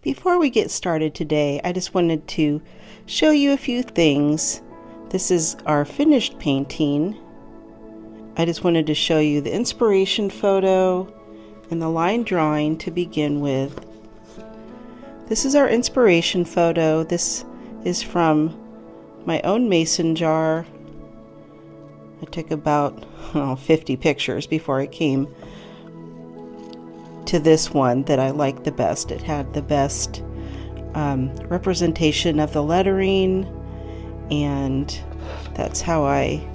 Before we get started today, I just wanted to show you a few things. This is our finished painting. I just wanted to show you the inspiration photo and the line drawing to begin with. This is our inspiration photo. This is from my own mason jar. I took about 50 pictures before I came to this one that I liked the best. It had the best representation of the lettering, and that's how I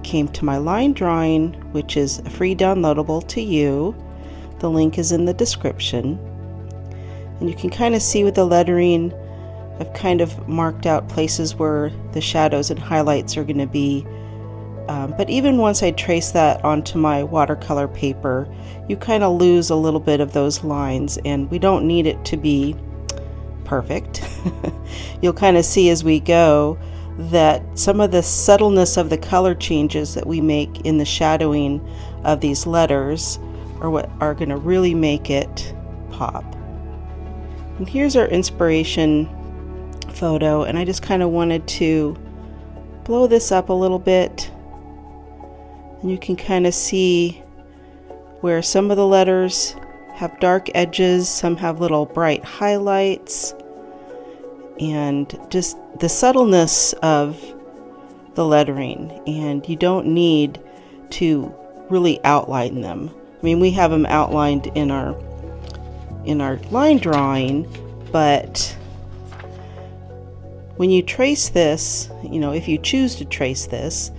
came to my line drawing, which is free downloadable to you. The link is in the description, and you can kind of see with the lettering I've kind of marked out places where the shadows and highlights are going to be. But even once I trace that onto my watercolor paper, you kind of lose a little bit of those lines, and we don't need it to be perfect. You'll kind of see as we go that some of the subtleness of the color changes that we make in the shadowing of these letters are what are going to really make it pop. And here's our inspiration photo, and I just kind of wanted to blow this up a little bit. And you can kind of see where some of the letters have dark edges, some have little bright highlights, and just the subtleness of the lettering. And you don't need to really outline them. I mean, we have them outlined in our line drawing, but when you trace this, if you choose to trace this,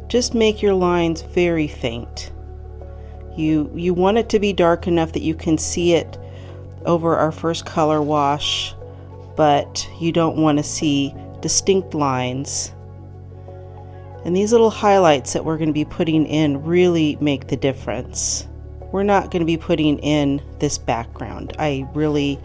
just make your lines very faint. You want it to be dark enough that you can see it over our first color wash, but you don't want to see distinct lines. And these little highlights that we're going to be putting in really make the difference. We're not going to be putting in this background. I really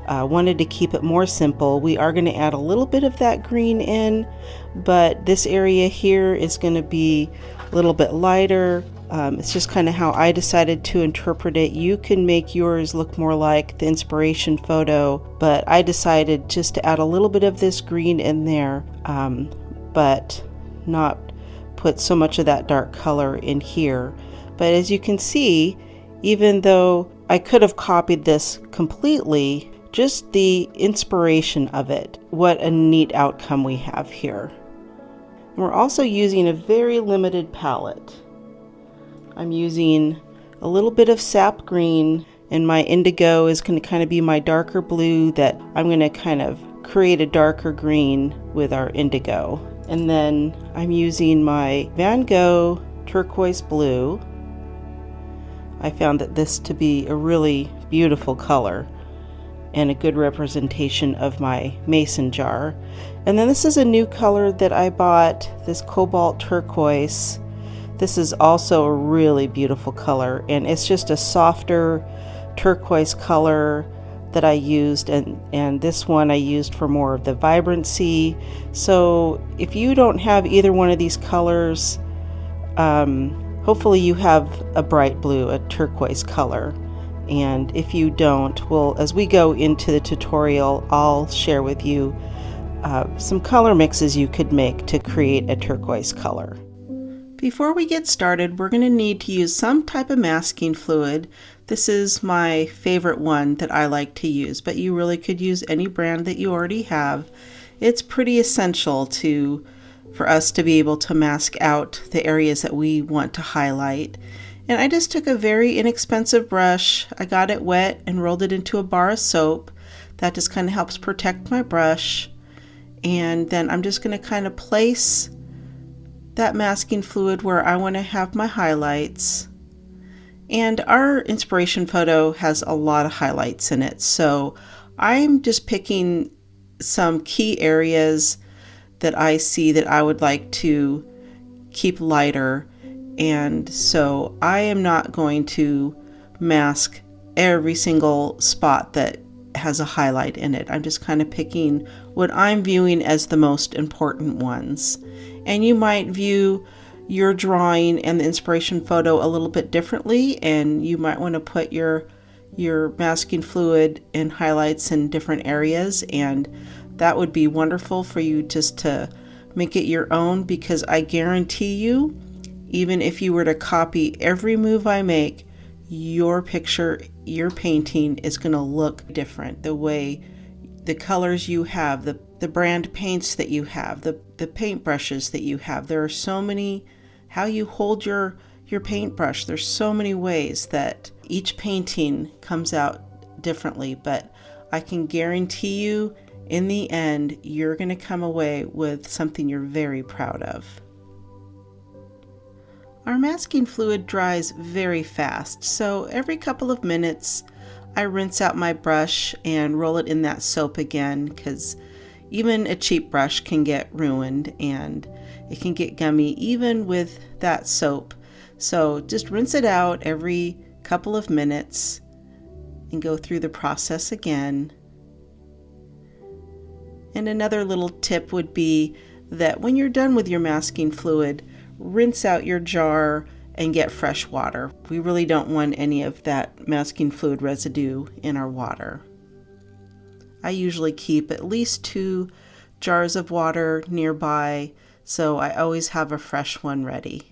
wanted to keep it more simple. We are going to add a little bit of that green in, but this area here is going to be a little bit lighter. It's just kind of how I decided to interpret it. You can make yours look more like the inspiration photo, but I decided just to add a little bit of this green in there, but not put so much of that dark color in here. But as you can see, even though I could have copied this completely, just the inspiration of it, what a neat outcome we have here. And we're also using a very limited palette. I'm using a little bit of sap green, and my indigo is going to kind of be my darker blue that I'm going to kind of create a darker green with our indigo. And then I'm using my Van Gogh turquoise blue. I found that this to be a really beautiful color and a good representation of my mason jar. And then this is a new color that I bought, this Cobalt turquoise. This is also a really beautiful color, and it's just a softer turquoise color that I used, and this one I used for more of the vibrancy. So if you don't have either one of these colors, hopefully you have a bright blue, a turquoise color. And if you don't, well, as we go into the tutorial, I'll share with you some color mixes you could make to create a turquoise color. Before we get started, we're going to need to use some type of masking fluid. This is my favorite one that I like to use, but you really could use any brand that you already have. It's pretty essential for us to be able to mask out the areas that we want to highlight. And I just took a very inexpensive brush. I got it wet and rolled it into a bar of soap. That just kind of helps protect my brush. And then I'm just going to kind of place that masking fluid where I want to have my highlights. And our inspiration photo has a lot of highlights in it, so I'm just picking some key areas that I see that I would like to keep lighter. And so I am not going to mask every single spot that has a highlight in it. I'm just kind of picking what I'm viewing as the most important ones. And you might view your drawing and the inspiration photo a little bit differently, and you might want to put your your masking fluid and highlights in different areas, and that would be wonderful for you just to make it your own, because I guarantee you, even if you were to copy every move I make, your picture, your painting is going to look different. The way, the colors you have, the brand paints that you have, the paint brushes that you have. There are so many, how you hold your paintbrush. There's so many ways that each painting comes out differently, but I can guarantee you in the end, you're going to come away with something you're very proud of. Our masking fluid dries very fast, so every couple of minutes I rinse out my brush and roll it in that soap again, because even a cheap brush can get ruined and it can get gummy even with that soap. So just rinse it out every couple of minutes and go through the process again. And another little tip would be that when you're done with your masking fluid, rinse out your jar and get fresh water. We really don't want any of that masking fluid residue in our water. I usually keep at least 2 jars of water nearby, so I always have a fresh one ready.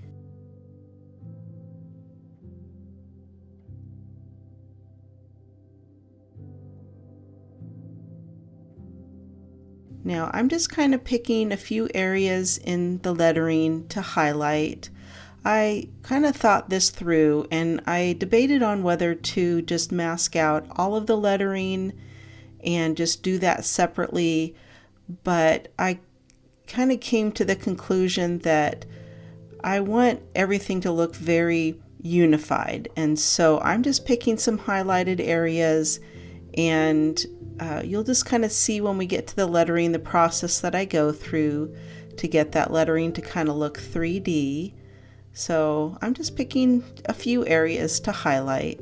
Now I'm just kind of picking a few areas in the lettering to highlight. I kind of thought this through and I debated on whether to just mask out all of the lettering and just do that separately, but I kind of came to the conclusion that I want everything to look very unified, and so I'm just picking some highlighted areas, and you'll just kind of see when we get to the lettering the process that I go through to get that lettering to kind of look 3D. So I'm just picking a few areas to highlight.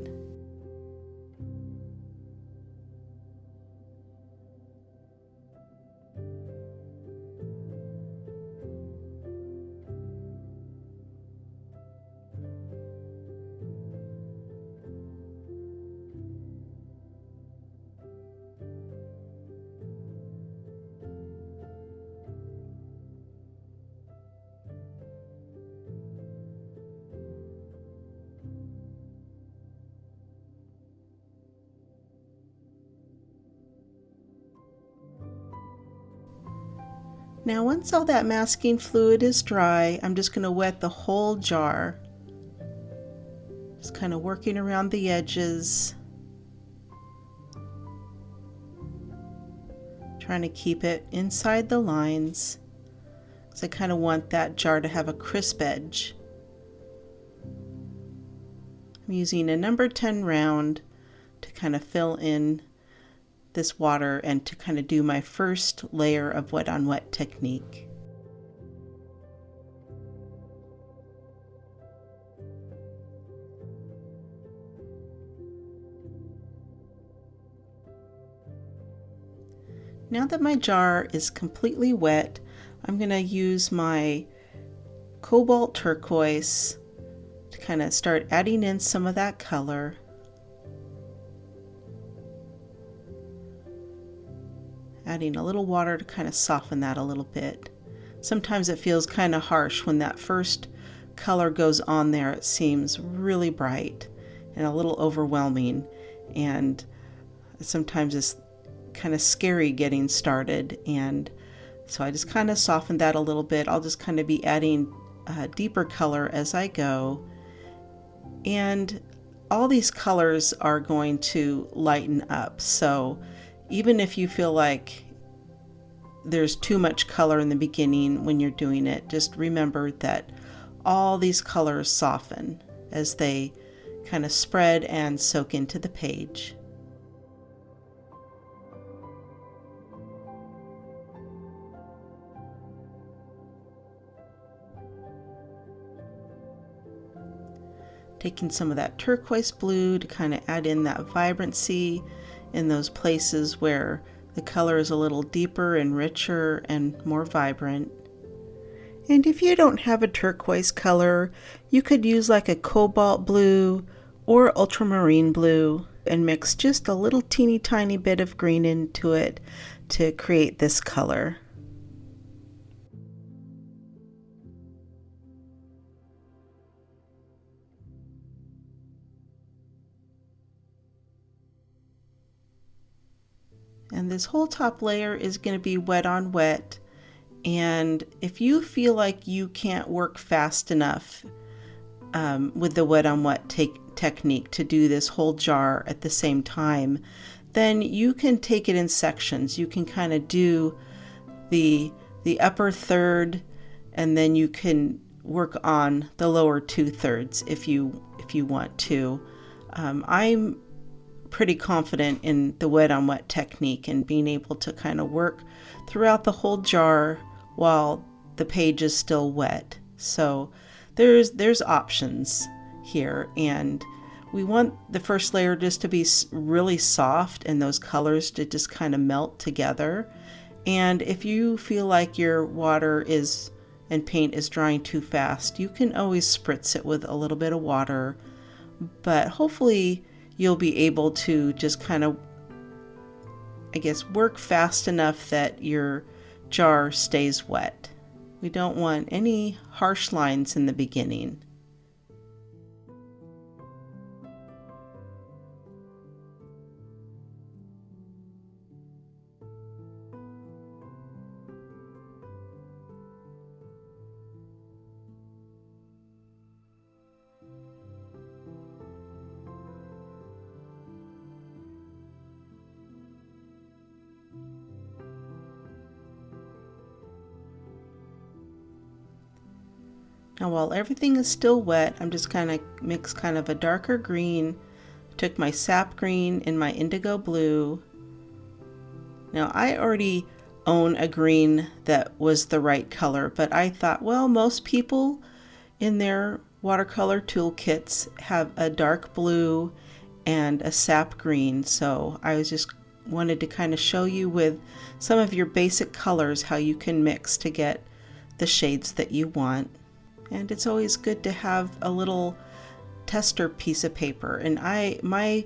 Now once all that masking fluid is dry, I'm just going to wet the whole jar. Just kind of working around the edges. Trying to keep it inside the lines, because I kind of want that jar to have a crisp edge. I'm using a number 10 round to kind of fill in this water and to kind of do my first layer of wet on wet technique. Now that my jar is completely wet, I'm going to use my Cobalt Turquoise to kind of start adding in some of that color. Adding a little water to kind of soften that a little bit. Sometimes it feels kind of harsh when that first color goes on there. It seems really bright and a little overwhelming, and sometimes it's kind of scary getting started, and so I just kind of softened that a little bit. I'll just kind of be adding deeper color as I go, and all these colors are going to lighten up. So even if you feel like there's too much color in the beginning when you're doing it, just remember that all these colors soften as they kind of spread and soak into the page. Taking some of that turquoise blue to kind of add in that vibrancy in those places where the color is a little deeper and richer and more vibrant. And if you don't have a turquoise color, you could use like a cobalt blue or ultramarine blue. and mix just a little teeny tiny bit of green into it to create this color. And this whole top layer is going to be wet on wet. And if you feel like you can't work fast enough with the wet on wet technique to do this whole jar at the same time, then you can take it in sections. You can kind of do the upper third, and then you can work on the lower 2/3 if you want to. I'm pretty confident in the wet on wet technique and being able to kind of work throughout the whole jar while the page is still wet. So there's options here, and we want the first layer just to be really soft and those colors to just kind of melt together. And if you feel like your water and paint is drying too fast, you can always spritz it with a little bit of water, but hopefully you'll be able to just kind of, I guess, work fast enough that your jar stays wet. We don't want any harsh lines in the beginning. Now while everything is still wet, I'm just kind of mix kind of a darker green. Took my sap green and my indigo blue. Now I already own a green that was the right color, but I thought, well, most people in their watercolor toolkits have a dark blue and a sap green, so I was just wanted to kind of show you with some of your basic colors how you can mix to get the shades that you want. And it's always good to have a little tester piece of paper, and my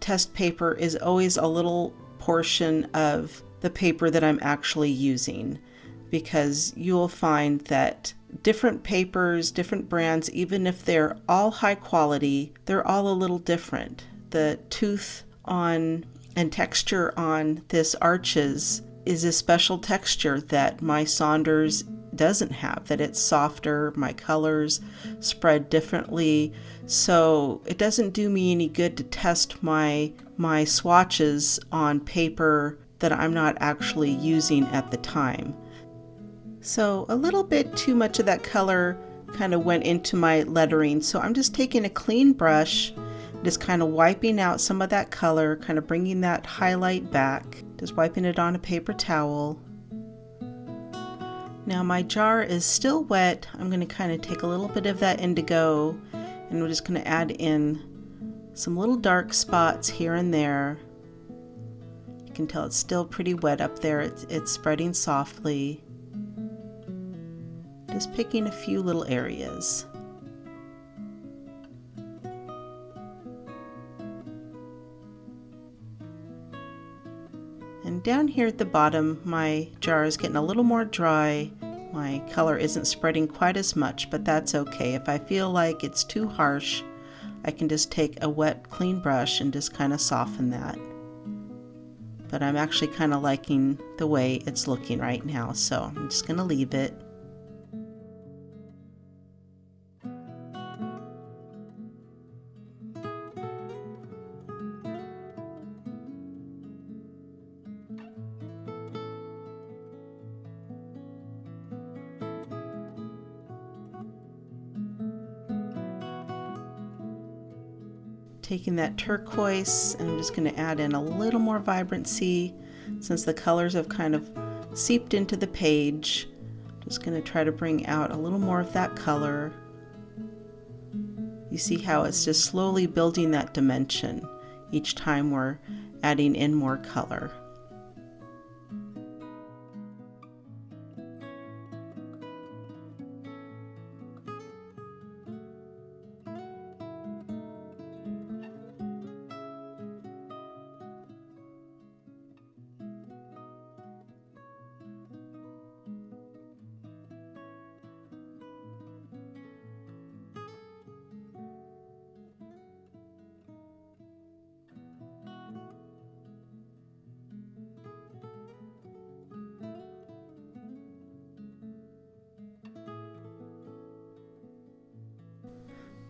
test paper is always a little portion of the paper that I'm actually using, because you'll find that different papers, different brands, even if they're all high quality, they're all a little different. The tooth on and texture on this Arches is a special texture that my Saunders doesn't have, that it's softer, my colors spread differently, so it doesn't do me any good to test my swatches on paper that I'm not actually using at the time. So a little bit too much of that color kind of went into my lettering, so I'm just taking a clean brush, just kind of wiping out some of that color, kind of bringing that highlight back, just wiping it on a paper towel. Now my jar is still wet. I'm going to kind of take a little bit of that indigo, and we're just going to add in some little dark spots here and there. You can tell it's still pretty wet up there. It's spreading softly. Just picking a few little areas. And down here at the bottom, my jar is getting a little more dry. My color isn't spreading quite as much, but that's okay. If I feel like it's too harsh, I can just take a wet, clean brush and just kind of soften that. But I'm actually kind of liking the way it's looking right now, so I'm just going to leave it. Taking that turquoise, and I'm just going to add in a little more vibrancy since the colors have kind of seeped into the page. Just going to try to bring out a little more of that color. You see how it's just slowly building that dimension each time we're adding in more color.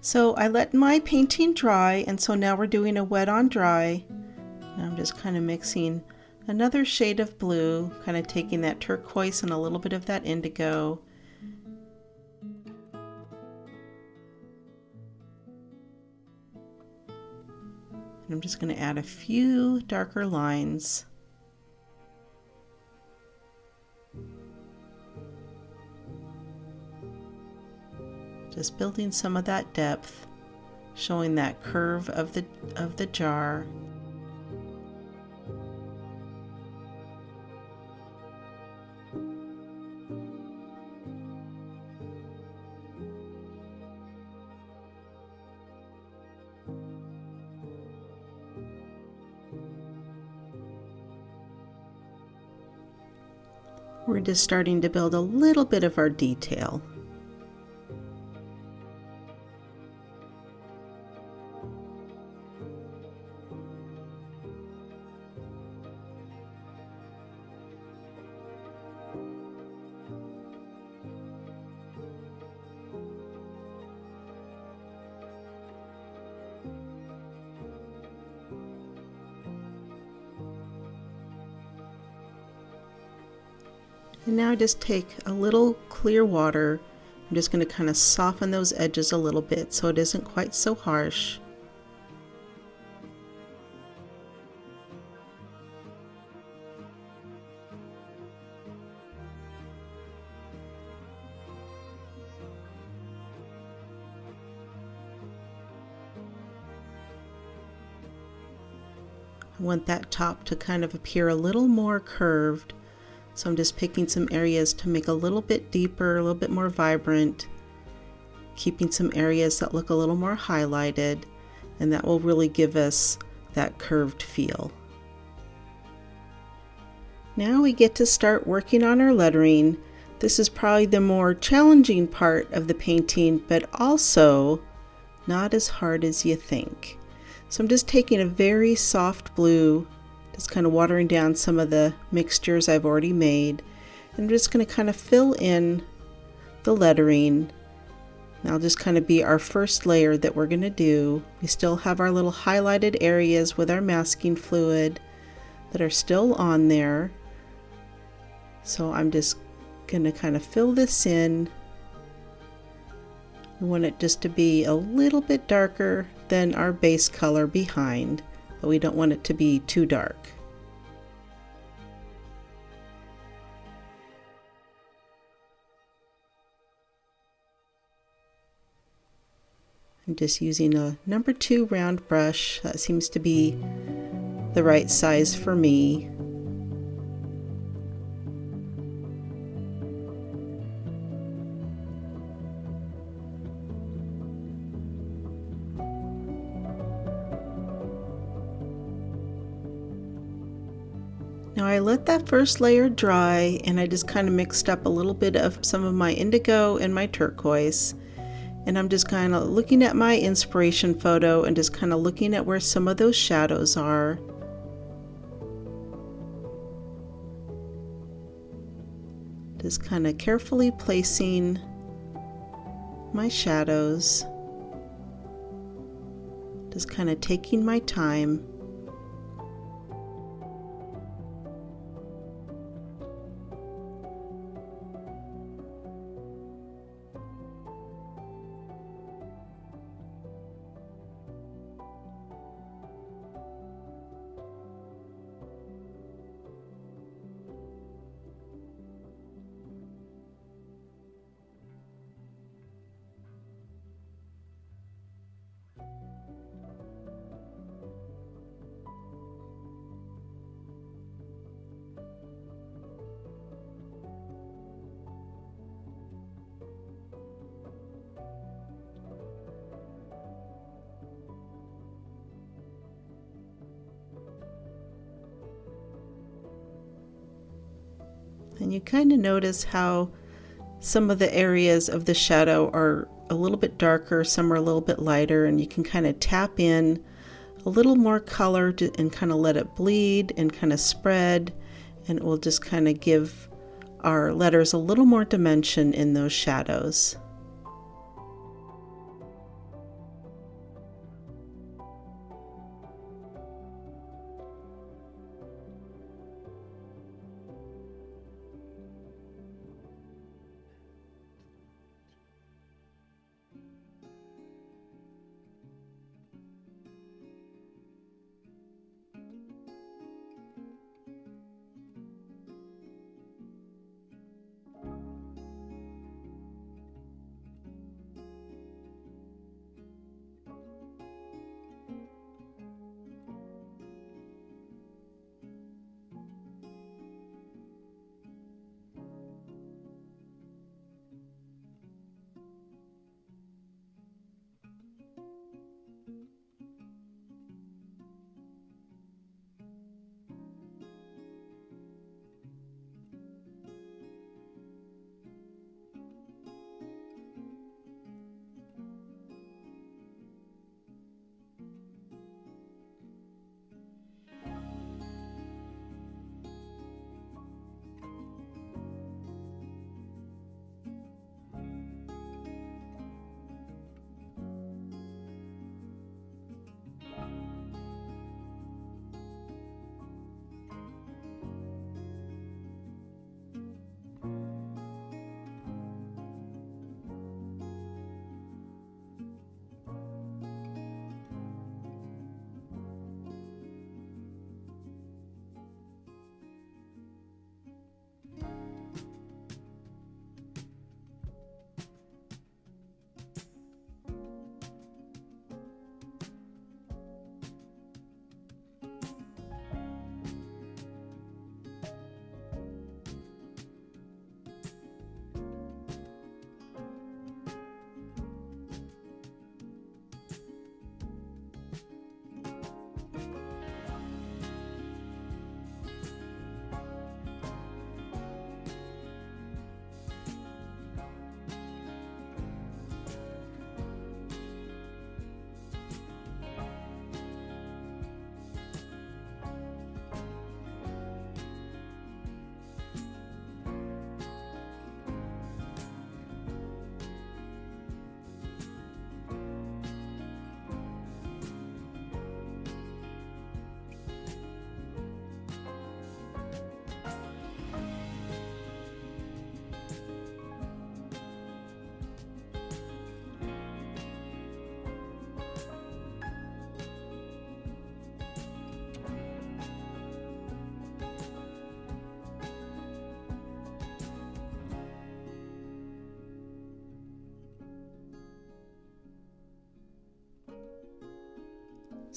So I let my painting dry, and so now we're doing a wet on dry. And I'm just kind of mixing another shade of blue, kind of taking that turquoise and a little bit of that indigo. And I'm just going to add a few darker lines. Just building some of that depth, showing that curve of the jar. We're just starting to build a little bit of our detail. And now I just take a little clear water. I'm just going to kind of soften those edges a little bit so it isn't quite so harsh. I want that top to kind of appear a little more curved. So I'm just picking some areas to make a little bit deeper, a little bit more vibrant, keeping some areas that look a little more highlighted, and that will really give us that curved feel. Now we get to start working on our lettering. This is probably the more challenging part of the painting, but also not as hard as you think. So I'm just taking a very soft blue, just kind of watering down some of the mixtures I've already made. And I'm just going to kind of fill in the lettering. That'll just kind of be our first layer that we're going to do. We still have our little highlighted areas with our masking fluid that are still on there. So I'm just going to kind of fill this in. We want it just to be a little bit darker than our base color behind, but we don't want it to be too dark. I'm just using a number 2 round brush. That seems to be the right size for me. Now I let that first layer dry, and I just kind of mixed up a little bit of some of my indigo and my turquoise. And I'm just kind of looking at my inspiration photo and just kind of looking at where some of those shadows are. Just kind of carefully placing my shadows. Just kind of taking my time. And you kind of notice how some of the areas of the shadow are a little bit darker, some are a little bit lighter, and you can kind of tap in a little more color and kind of let it bleed and kind of spread, and it will just kind of give our letters a little more dimension in those shadows.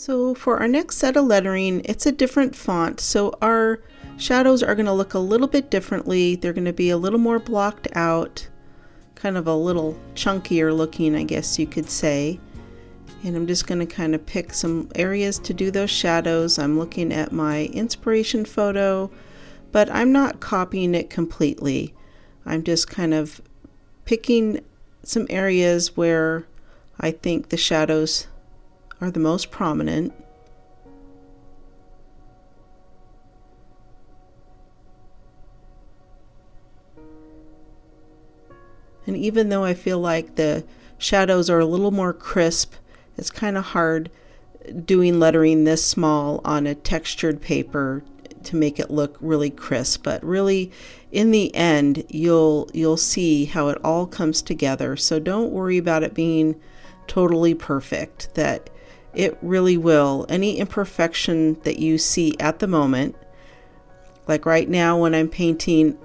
So for our next set of lettering, it's a different font, so our shadows are going to look a little bit differently. They're going to be a little more blocked out, kind of a little chunkier looking, I guess you could say. And I'm just going to kind of pick some areas to do those shadows. I'm looking at my inspiration photo, but I'm not copying it completely. I'm just kind of picking some areas where I think the shadows are the most prominent. And even though I feel like the shadows are a little more crisp, it's kind of hard doing lettering this small on a textured paper to make it look really crisp. But really, in the end, you'll see how it all comes together. So don't worry about it being totally perfect. That it really will. Any imperfection that you see at the moment, like right now when I'm painting,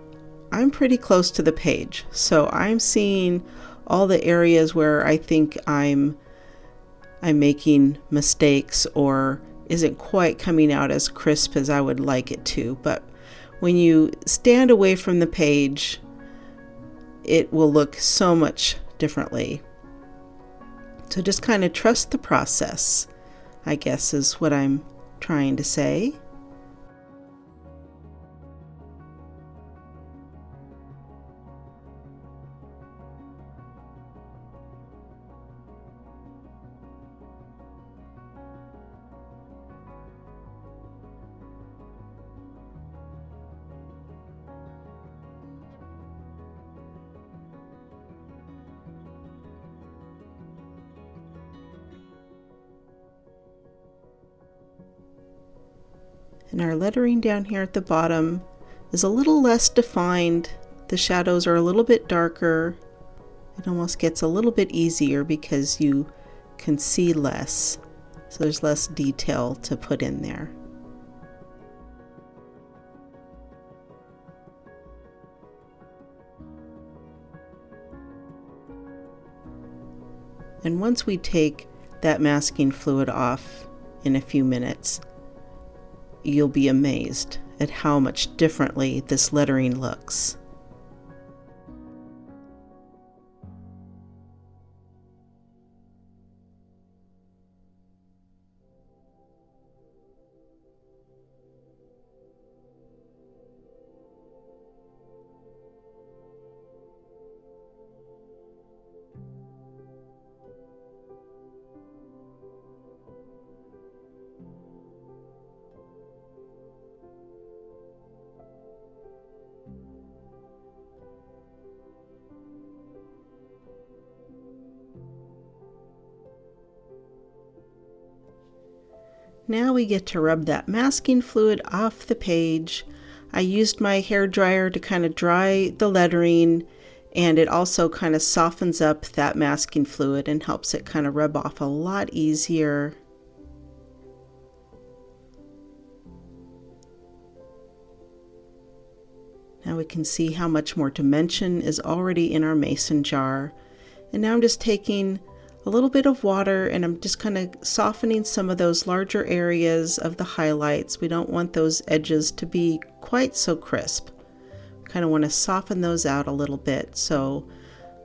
I'm pretty close to the page. So I'm seeing all the areas where I think I'm making mistakes or isn't quite coming out as crisp as I would like it to. But when you stand away from the page, it will look so much differently. So just kind of trust the process, I guess is what I'm trying to say. And our lettering down here at the bottom is a little less defined. The shadows are a little bit darker. It almost gets a little bit easier because you can see less. So there's less detail to put in there. And once we take that masking fluid off in a few minutes, you'll be amazed at how much differently this lettering looks. Now we get to rub that masking fluid off the page. I used my hair dryer to kind of dry the lettering, and it also kind of softens up that masking fluid and helps it kind of rub off a lot easier. Now we can see how much more dimension is already in our mason jar. And now I'm just taking a little bit of water and I'm just kind of softening some of those larger areas of the highlights. We don't want those edges to be quite so crisp. Kind of want to soften those out a little bit. So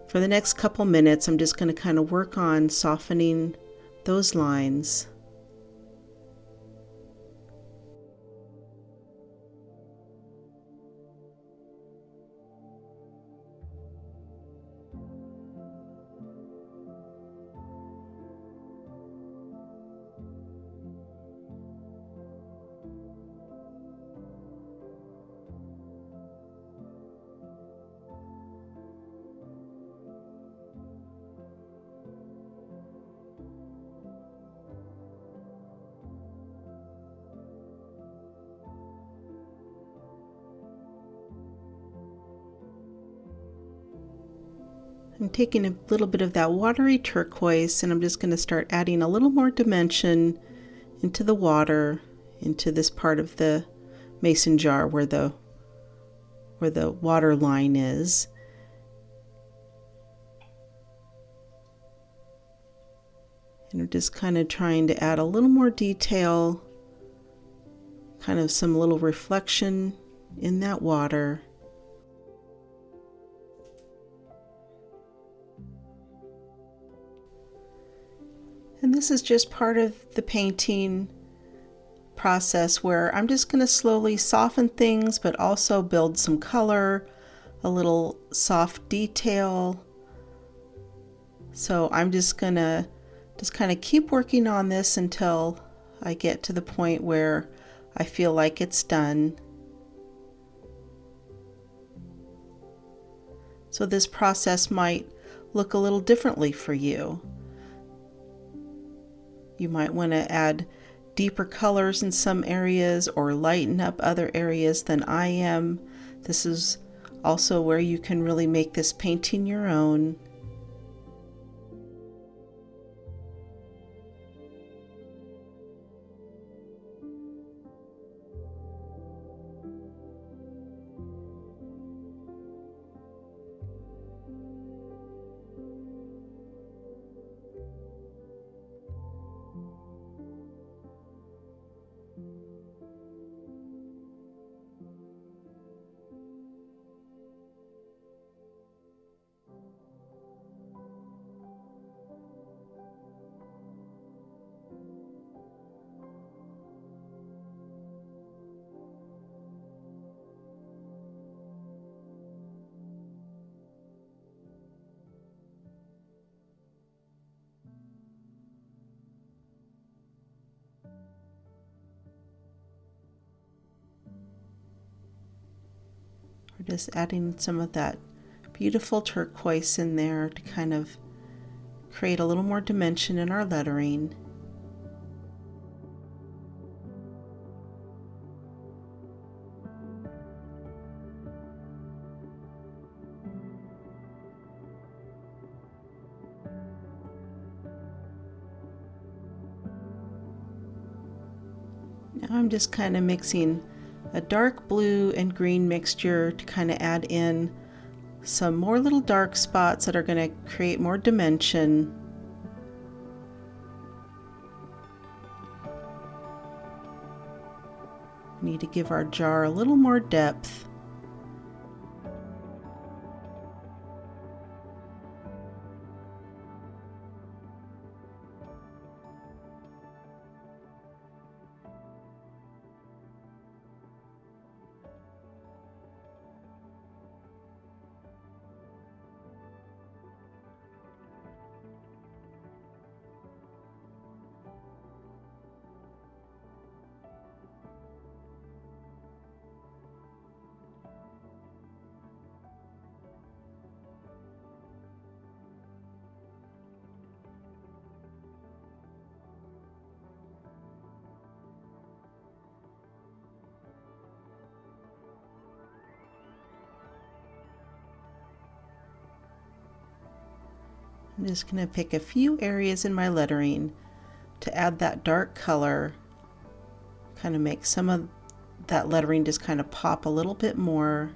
for the next couple minutes, I'm just going to kind of work on softening those lines. I'm taking a little bit of that watery turquoise and I'm just going to start adding a little more dimension into the water, into this part of the mason jar where the water line is. And I'm just kind of trying to add a little more detail, kind of some little reflection in that water. And this is just part of the painting process where I'm just going to slowly soften things, but also build some color, a little soft detail. So I'm just going to kind of keep working on this until I get to the point where I feel like it's done. So this process might look a little differently for you. You might want to add deeper colors in some areas or lighten up other areas than I am. This is also where you can really make this painting your own. We're just adding some of that beautiful turquoise in there to kind of create a little more dimension in our lettering. Now I'm just kind of mixing a dark blue and green mixture to kind of add in some more little dark spots that are going to create more dimension. We need to give our jar a little more depth. I'm just going to pick a few areas in my lettering to add that dark color, kind of make some of that lettering just kind of pop a little bit more.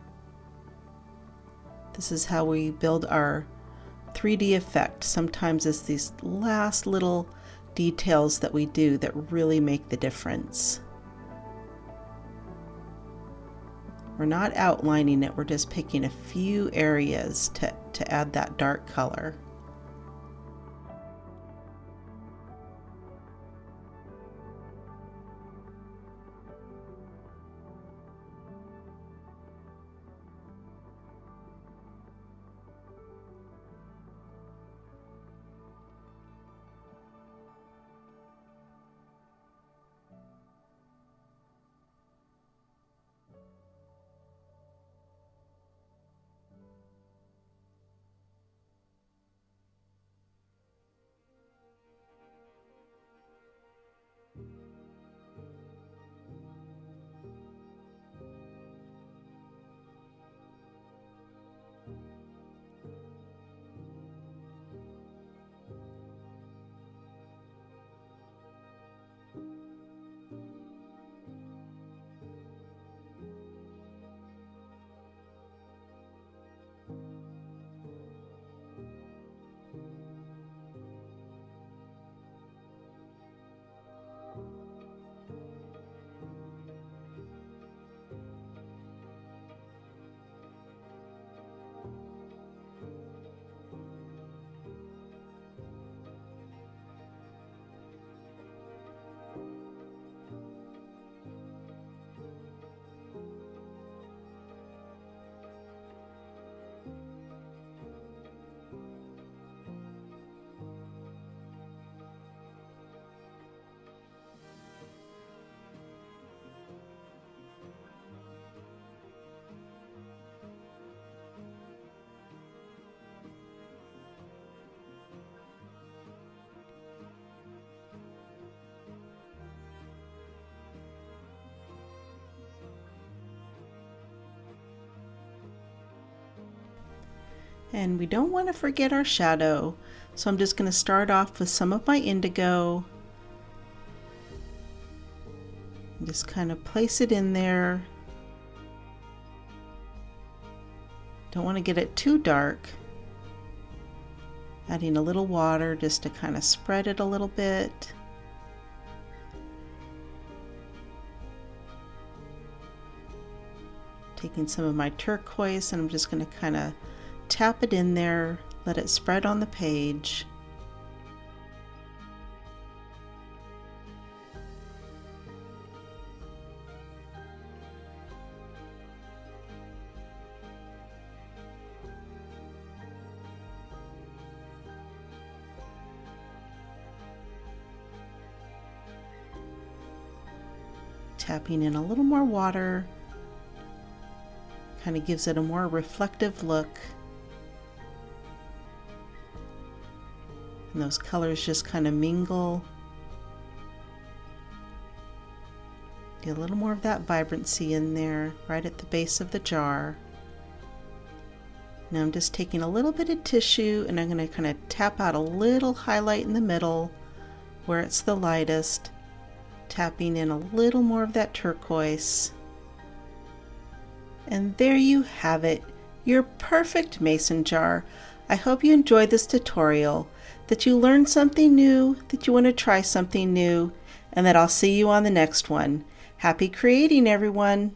This is how we build our 3D effect. Sometimes it's these last little details that we do that really make the difference. We're not outlining it, we're just picking a few areas to add that dark color. And we don't want to forget our shadow. So I'm just going to start off with some of my indigo. And just kind of place it in there. Don't want to get it too dark. Adding a little water just to kind of spread it a little bit. Taking some of my turquoise, and I'm just going to kind of tap it in there, let it spread on the page. Tapping in a little more water. Kind of gives it a more reflective look. And those colors just kind of mingle. Get a little more of that vibrancy in there, right at the base of the jar. Now I'm just taking a little bit of tissue and I'm going to kind of tap out a little highlight in the middle where it's the lightest. Tapping in a little more of that turquoise. And there you have it, your perfect mason jar. I hope you enjoyed this tutorial, that you learned something new, that you want to try something new, and that I'll see you on the next one. Happy creating, everyone!